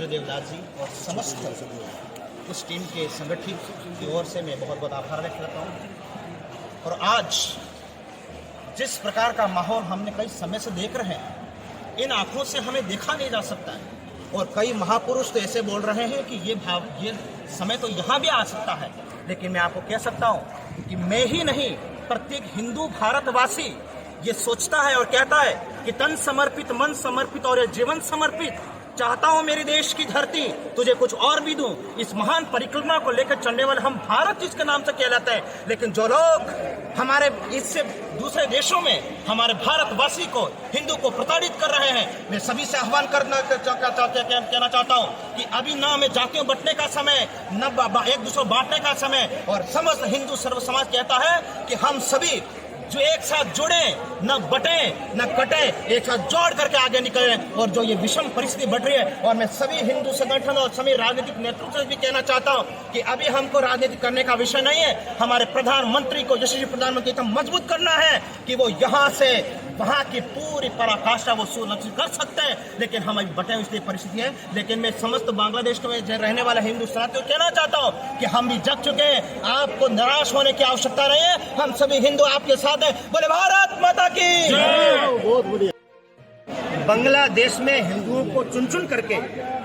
इंद्रदेव दास जी और समस्त उस टीम के संगठित की ओर से मैं बहुत बहुत आभार व्यक्त करता हूँ। और आज जिस प्रकार का माहौल हमने कई समय से देख रहे हैं, इन आंखों से हमें देखा नहीं जा सकता है। और कई महापुरुष तो ऐसे बोल रहे हैं कि ये समय तो यहाँ भी आ सकता है। लेकिन मैं आपको कह सकता हूँ कि मैं ही नहीं, प्रत्येक हिंदू भारतवासी ये सोचता है और कहता है कि तन समर्पित, मन समर्पित और जीवन समर्पित चाहता हूं मेरे देश की धरती तुझे कुछ और भी दूं। इस महान परिक्रमा को लेकर चलने वाले हम भारत जिसके नाम से कहलाते हैं, लेकिन जो लोग हमारे इससे दूसरे देशों में हमारे भारतवासी को, हिंदू को प्रताड़ित कर रहे हैं, मैं सभी से आह्वान कहना चाहता हूं कि अभी ना हमें जातियों बंटने का समय, न एक दूसरे बांटने का समय। और समस्त हिंदू सर्व समाज कहता है कि हम सभी जो एक साथ जुड़े, न बटे न कटे, एक साथ जोड़ करके आगे निकले। और जो ये विषम परिस्थिति बढ़ रही है, और मैं सभी हिंदू संगठन और सभी राजनीतिक नेतृत्व से भी कहना चाहता हूं कि अभी हमको राजनीति करने का विषय नहीं है। हमारे प्रधानमंत्री को, यशस्वी प्रधानमंत्री को मजबूत करना है कि वो यहाँ से वहाँ की पूरी पराकाष्ठा वो सुनिश्चित कर सकते हैं। लेकिन हम अभी बटे हुई परिस्थिति है। लेकिन मैं समस्त बांग्लादेश में रहने वाले हिंदू साथियों को कहना चाहता हूँ कि हम भी जग चुके हैं, आपको निराश होने की आवश्यकता नहीं है। हम सभी हिंदू आपके साथ हैं। बोले भारत माता की जय। बहुत बढ़िया। बांग्लादेश में हिंदुओं को चुन चुन करके,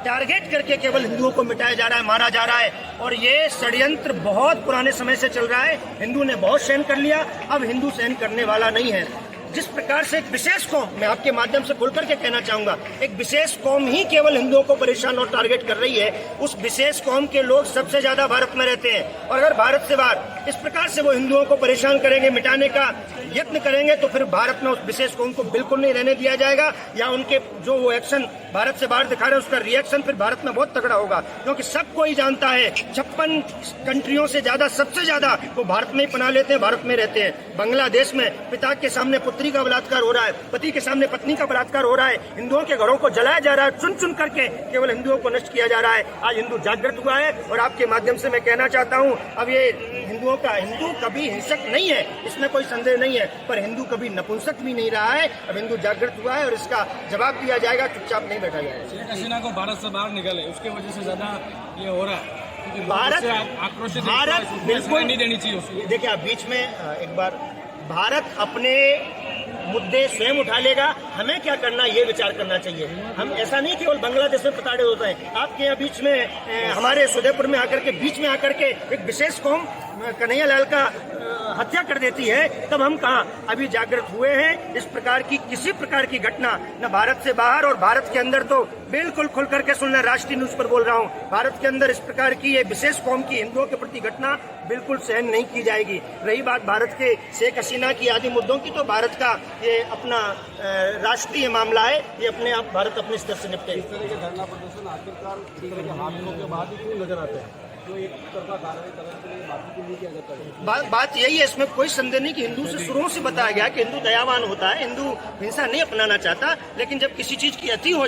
टारगेट करके केवल हिंदुओं को मिटाया जा रहा है, मारा जा रहा है। और ये षड्यंत्र बहुत पुराने समय से चल रहा है। हिंदू ने बहुत सहन कर लिया, अब हिंदू सहन करने वाला नहीं है। जिस प्रकार से एक विशेष कौम, मैं आपके माध्यम से खुल करके कहना चाहूंगा, एक विशेष कौम ही केवल हिंदुओं को परेशान और टारगेट कर रही है। उस विशेष कौम के लोग सबसे ज्यादा भारत में रहते हैं। और अगर भारत से बाहर इस प्रकार से वो हिंदुओं को परेशान करेंगे, मिटाने का यत्न करेंगे, तो फिर भारत में उस विशेष कौम को बिल्कुल नहीं रहने दिया जाएगा। या उनके जो वो एक्शन भारत से बाहर दिखा रहे हैं, उसका रिएक्शन फिर भारत में बहुत तगड़ा होगा। क्योंकि सबको ही जानता है, 56 कंट्रियों से ज्यादा, सबसे ज्यादा वो भारत में ही पनाह लेते हैं, भारत में रहते हैं। बांग्लादेश में पिता के सामने पुत्री का बलात्कार हो रहा है, पति के सामने पत्नी का बलात्कार हो रहा है, हिंदुओं के घरों को जलाया जा रहा है, चुन चुन करके केवल हिंदुओं को नष्ट किया जा रहा है। आज हिंदू जागृत हुआ है। और आपके माध्यम से मैं कहना चाहता हूँ, अब ये हिंदुओं का, हिंदू कभी हिंसक नहीं है, इसमें कोई संदेह नहीं है, पर हिंदू कभी नपुंसक भी नहीं रहा है। अब हिंदू जागृत हुआ है और इसका जवाब दिया जाएगा, चुपचाप नहीं बैठा जाएगा। शेख हसीना को भारत से बाहर निकले, उसके वजह से ज्यादा ये हो रहा है। भारत बिल्कुल नहीं देनी चाहिए उसको। देखिए, आप बीच में एक बार भारत अपने मुद्दे स्वयं उठा लेगा, हमें क्या करना ये विचार करना चाहिए। हम ऐसा नहीं केवल बांग्लादेश में प्रताड़ित होते हैं। आपके यहाँ बीच में हमारे सुदेपुर में आकर के, बीच में आकर के एक विशेष कौम कन्हैयालाल का हत्या कर देती है, तब हम कहाँ अभी जागृत हुए हैं। इस प्रकार की किसी प्रकार की घटना न भारत से बाहर और भारत के अंदर, तो बिल्कुल खुल करके सुनना, राष्ट्रीय न्यूज पर बोल रहा हूँ, भारत के अंदर इस प्रकार की ये विशेष कौम की हिंदुओं के प्रति घटना बिल्कुल सहन नहीं की जाएगी। रही बात भारत के शेख हसीना की आदि मुद्दों की, तो भारत का ये अपना राष्ट्रीय मामला है, ये अपने आप भारत अपने स्तर से निपटे। इस तरह के धरना प्रदर्शन आखिरकार इस तरह के हादसों के बाद ही क्यों नजर आते हैं? जो एक तरफा कार्रवाई करने के लिए बाकी के लिए किया जाता है। बात यही है, इसमें कोई संदेह नहीं कि हिंदू से शुरू से बताया गया कि हिंदू दयावान होता है, हिंदू हिंसा नहीं अपनाना चाहता। लेकिन जब किसी चीज की अति हो